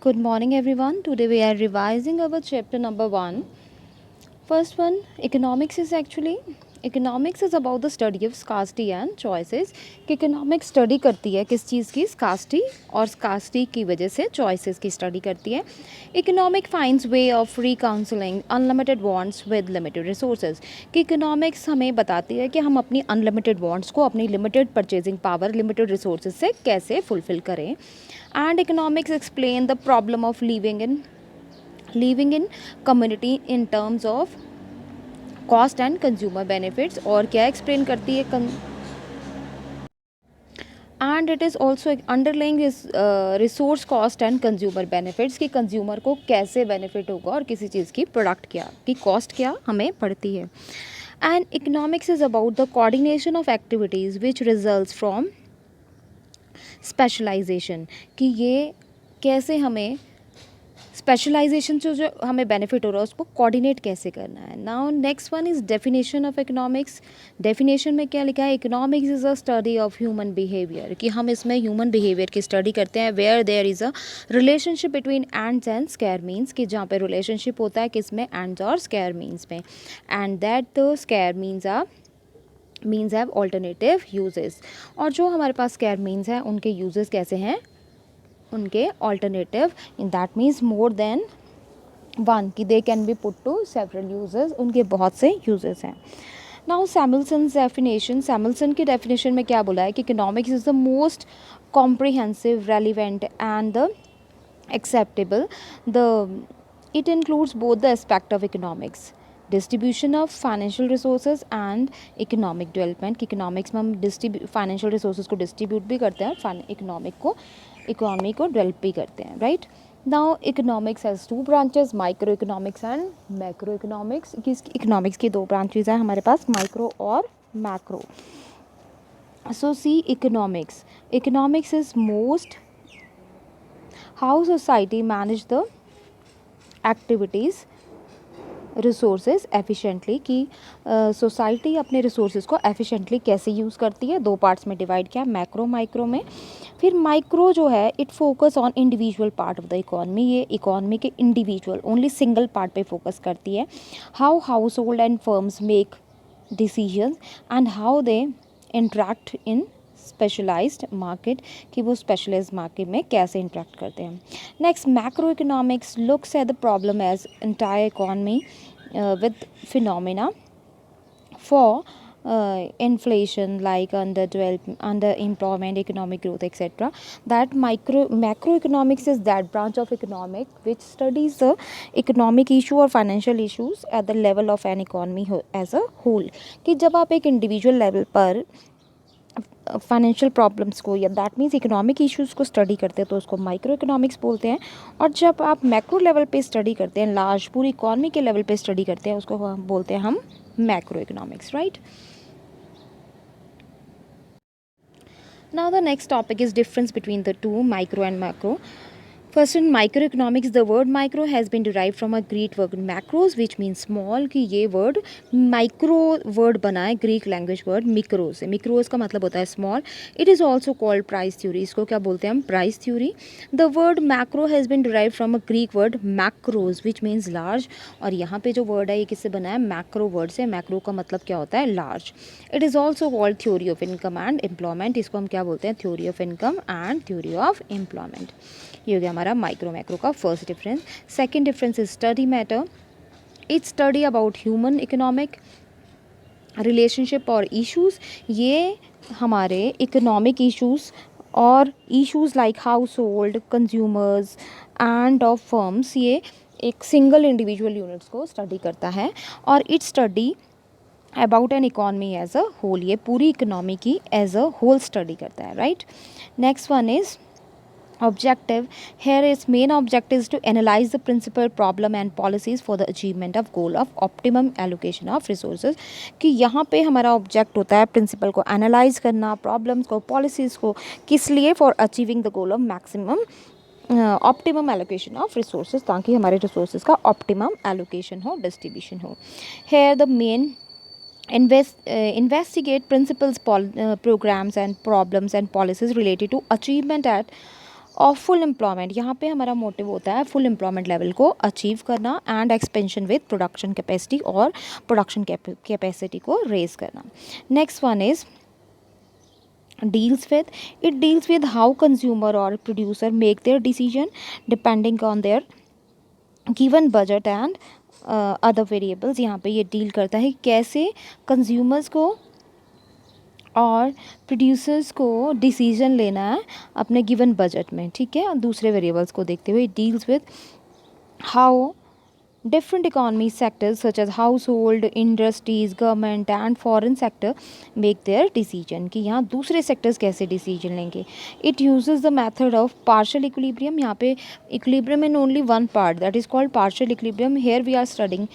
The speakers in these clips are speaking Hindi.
Good morning, everyone. Today we are revising our chapter number 1. First one, economics is about the study of scarcity and choices. कि economics study करती है किस चीज़ की, scarcity, और scarcity की वजह से choices की study करती है. Economic finds way of reconciling unlimited wants with limited resources. कि economics हमें बताती है कि हम अपनी unlimited wants को अपनी limited purchasing power, limited resources से कैसे fulfill करें. And economics explain the problem of living in community in terms of cost and consumer benefits. और क्या एक्सप्लेन करती है and it is also underlying resource cost and consumer benefits कि कंज्यूमर को कैसे बेनिफिट होगा और किसी चीज़ की प्रोडक्ट क्या की कॉस्ट क्या हमें पड़ती है. And economics is about the coordination of activities which results from specialization कि ये कैसे हमें स्पेशलाइजेशन जो हमें बेनिफिट हो रहा है उसको कोऑर्डिनेट कैसे करना है. Now next one is definition of economics. Definition में क्या लिखा है, economics is a study of human behaviour कि हम इसमें ह्यूमन बिहेवियर की स्टडी करते हैं. Where there is a relationship between ends and scarce means कि जहाँ पे रिलेशनशिप होता है किस में, एंड्स और स्क्वायर मीन्स में. And that the square means have alternative uses. और जो हमारे पास स्क्वायर मीन्स हैं उनके यूजेस कैसे हैं, उनके alternative, in that means more than one कि they can be put to several uses, उनके बहुत से यूजेस हैं. नाउ सैमुअल्सन की डेफिनेशन में क्या बोला है कि economics is the most comprehensive, relevant and the acceptable. The it includes both the aspect of economics, distribution of financial resources and economic development. Economics में हम फाइनेंशियल रिसोर्सेज को डिस्ट्रीब्यूट भी करते हैं, इकोनॉमी को डेवलप भी करते हैं, right. Now economics has two branches, micro economics and macro economics. Economics की दो ब्रांचेज हैं हमारे पास, माइक्रो और macro. So see economics is most how society manage the activities resources efficiently कि सोसाइटी अपने रिसोर्सेज को एफिशिएंटली कैसे यूज़ करती है. दो पार्ट्स में डिवाइड किया, मैक्रो माइक्रो में. फिर माइक्रो जो है it focus on individual part of the economy. ये इकॉनमी के इंडिविजुअल ओनली सिंगल पार्ट पे फोकस करती है. How household and firms make decisions and how they interact in specialized market कि वो स्पेशलाइज्ड मार्केट में कैसे इंटरेक्ट करते हैं. Next, macro economics looks at the problem as entire economy with phenomena for inflation like underemployment, economic growth, etc. That macroeconomics is that branch of economic which studies the economic issue or financial issues at the level of an economy as a whole. कि जब आप एक इंडिविजुअल लेवल पर फाइनेंशियल प्रॉब्लम्स को या दैट मीन्स इकोनॉमिक इश्यूज़ को स्टडी करते हैं तो उसको माइक्रो इकोनॉमिक्स बोलते हैं. और जब आप मैक्रो लेवल पे स्टडी करते हैं, लार्ज पूरी इकॉनमी के लेवल पे स्टडी करते हैं, उसको हम बोलते हैं हम macro economics, right. Now the next topic is difference between the two, micro and macro. First, in microeconomics, the word micro has been derived from a Greek word macros, which means small. कि ये word micro word बना है Greek language word micro से. micros का मतलब होता है small. It is also called price theory. इसको क्या बोलते हैं हम, price theory. The word macro has been derived from a Greek word macros, which means large. और यहाँ पे जो word है ये किससे बना है, macro word से. macro का मतलब क्या होता है, large. It is also called theory of income and employment. इसको हम क्या बोलते हैं, theory of income and theory of employment. ये हो गया हमारा माइक्रो मैक्रो का first difference. Second difference is study matter. It study about human economic relationship और इश्यूज़. ये हमारे इकोनॉमिक इश्यूज़ और issues like household, consumers and of firms, ये एक सिंगल इंडिविजुअल यूनिट्स को स्टडी करता है. और it study about an economy as a whole, ये पूरी इकोनॉमी की एज अ होल स्टडी करता है, right. Next one is objective. Here its main objective is to analyze the principal problem and policies for the achievement of goal of optimum allocation of resources. कि यहाँ पे हमारा ऑब्जेक्ट होता है प्रिंसिपल को एनालाइज करना, प्रॉब्लम्स को, पॉलिसीज़ को, किस लिए, for achieving the goal of maximum optimum allocation of resources, ताकि हमारे रिसोर्सेज का ऑप्टिमम एलोकेशन हो, डिस्ट्रीब्यूशन हो. Here the main investigate principles, programs and problems and policies related to achievement at of full employment, यहाँ पे हमारा मोटिव होता है फुल एम्प्लॉयमेंट लेवल को अचीव करना and expansion with production capacity और प्रोडक्शन कैपेसिटी को रेज करना. Next one is deals with how consumer or producer make their decision depending on their given budget and other variables. यहाँ पे ये डील करता है कैसे कंज्यूमर्स को और प्रोड्यूसर्स को डिसीजन लेना है अपने गिवन बजट में, ठीक है, और दूसरे वेरिएबल्स को देखते हुए. Deals with how different economy sectors such as household, industries, government and foreign sector make their decision, कि यहाँ दूसरे sectors कैसे decision लेंगे. It uses the method of partial equilibrium. यहाँ पे equilibrium in only one part, that is called partial equilibrium. Here we are studying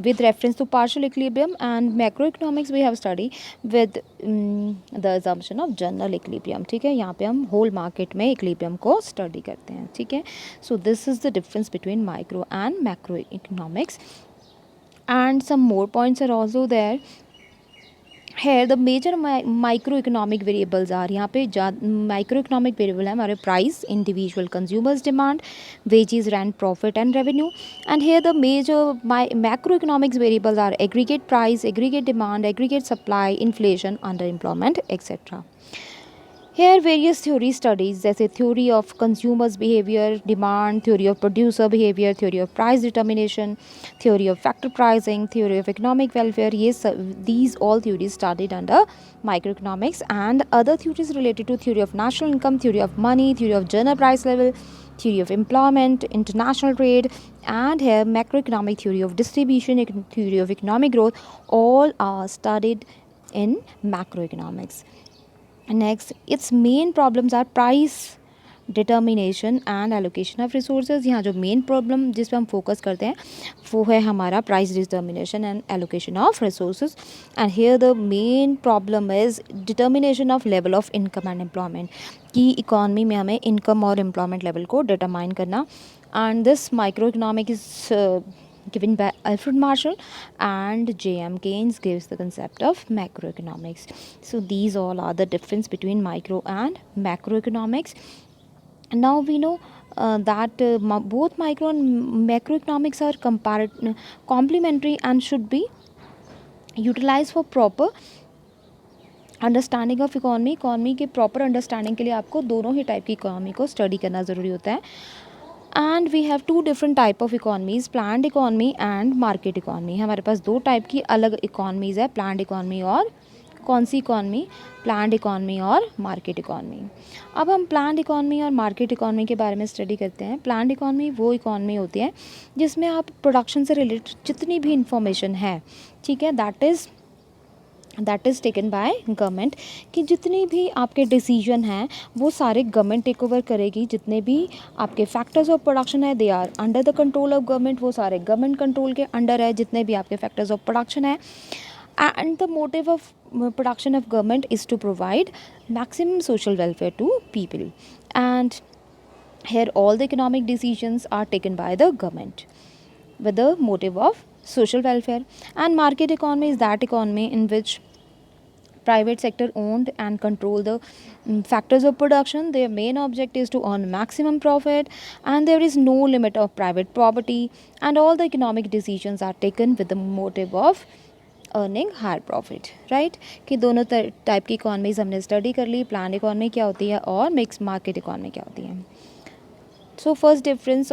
with reference to partial equilibrium, and macroeconomics we have studied with the assumption of general equilibrium. ठीक है, यहाँ पे हम whole market में equilibrium को study करते हैं, ठीक है. So this is the difference between micro and macroeconomics, and some more points are also there. Here the major microeconomic variables are, यहाँ पे microeconomic variable है हमारे price, individual consumers demand, wages, rent, profit and revenue. And here the major macroeconomics variables are aggregate price, aggregate demand, aggregate supply, inflation, underemployment, etc. Here various theory studies जैसे theory of consumers behavior, demand, theory of producer behavior, theory of price determination, theory of factor pricing, theory of economic welfare, these all theories studied under microeconomics. And other theories related to theory of national income, theory of money, theory of general price level, theory of employment, international trade, and here macroeconomic theory of distribution, theory of economic growth, all are studied in macroeconomics. Next, its main problems are price determination and allocation of resources. यहाँ जो मेन प्रॉब्लम जिस पे हम फोकस करते हैं वो है हमारा price determination and allocation of resources. And here the main problem is determination of level of income and employment, कि इकॉनमी में हमें इनकम और एम्प्लॉयमेंट लेवल को डिटरमाइन करना. And this micro economic is given by Alfred Marshall, and J.M. Keynes gives the concept of macroeconomics. So these all are the difference between micro and macroeconomics. Now we know that both micro and macroeconomics are complementary and should be utilized for proper understanding of economy के प्रॉपर अंडरस्टैंडिंग के लिए आपको दोनों ही टाइप की इकॉनमी को स्टडी करना ज़रूरी होता है. And we have two different type of economies, planned economy and market economy. हमारे पास दो टाइप की अलग इकॉनमीज़ है, प्लान्ड इकॉनमी और कौन सी इकॉनमी, प्लान्ड इकॉनमी और मार्केट इकॉनमी. अब हम प्लान्ड इकॉनमी और मार्केट इकॉनमी के बारे में स्टडी करते हैं. प्लान्ड इकॉनमी वो इकॉनमी होती है जिसमें आप प्रोडक्शन से रिलेटेड जितनी भी इंफॉर्मेशन है, ठीक है, that is taken by government, कि जितनी भी आपके डिसीजन हैं वो सारे गवर्नमेंट टेक ओवर करेगी. जितने भी आपके फैक्टर्स ऑफ प्रोडक्शन है they are under the control of government, वो सारे गवर्नमेंट कंट्रोल के अंडर है. जितने भी आपके फैक्टर्स ऑफ प्रोडक्शन है, and the motive of production of government is to provide maximum social welfare to people, and here all the economic decisions are taken by the government with the motive of social welfare. And market economy is that economy in which private sector owned and control the factors of production. Their main object is to earn maximum profit, and there is no limit of private property, and all the economic decisions are taken with the motive of earning higher profit. Right, कि दोनों टाइप की इकॉनमीज हमने स्टडी कर ली, प्लान इकॉनमी क्या होती है और मिक्स मार्केट इकॉनमी क्या होती है. So first difference,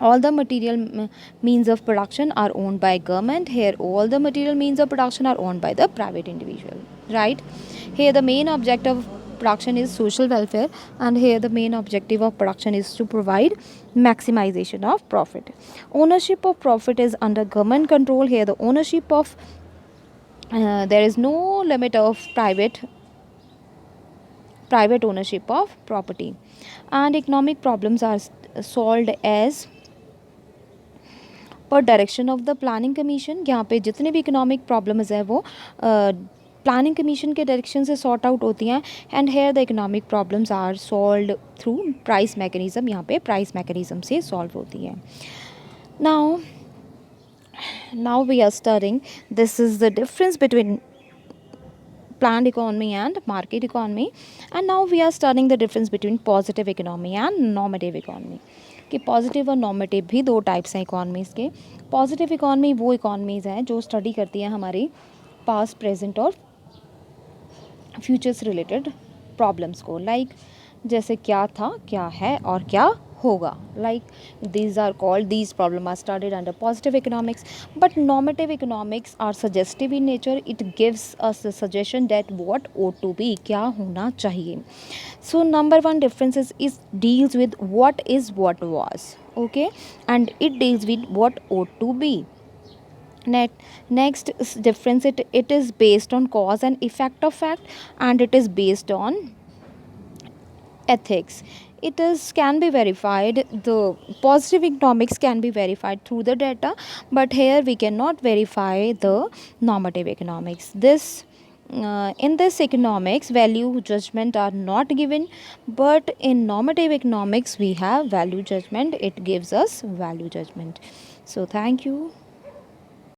all the material means of production are owned by government. Here all the material means of production are owned by the private individual. Right, here the main object of production is social welfare, and here the main objective of production is to provide maximization of profit. Ownership of profit is under government control. Here the ownership of there is no limit of private ownership of property. And economic problems are solved as पर direction of the planning commission. यहाँ पे जितने भी इकोनॉमिक प्रॉब्लम्स है वो प्लानिंग कमीशन के डायरेक्शन से सॉर्ट आउट होती हैं. And here the economic problems are solved through price mechanism. यहाँ पे प्राइस मैकेनिज्म से सॉल्व होती है. Now we are studying, this is the difference between planned economy and market economy. And now we are studying the difference between positive economy and normative economy, कि पॉजिटिव और नॉर्मेटिव भी दो टाइप्स हैं इकॉनमीज़ के. पॉजिटिव इकॉनमी वो इकॉनमीज़ हैं जो स्टडी करती हैं हमारी पास्ट, प्रेजेंट और फ्यूचर से रिलेटेड प्रॉब्लम्स को. लाइक जैसे क्या था, क्या है और क्या होगा. Like these are called, these problem are studied under positive economics. But normative economics are suggestive in nature. It gives us a suggestion that what ought to be, क्या होना चाहिए. So number one difference is deals with what is what was, okay, and it deals with what ought to be. Next difference, it is based on cause and effect of fact, and it is based on ethics. It is can be verified. The positive economics can be verified through the data, but here we cannot verify the normative economics. In this economics, value judgment are not given, but in normative economics we have value judgment. It gives us value judgment. So thank you.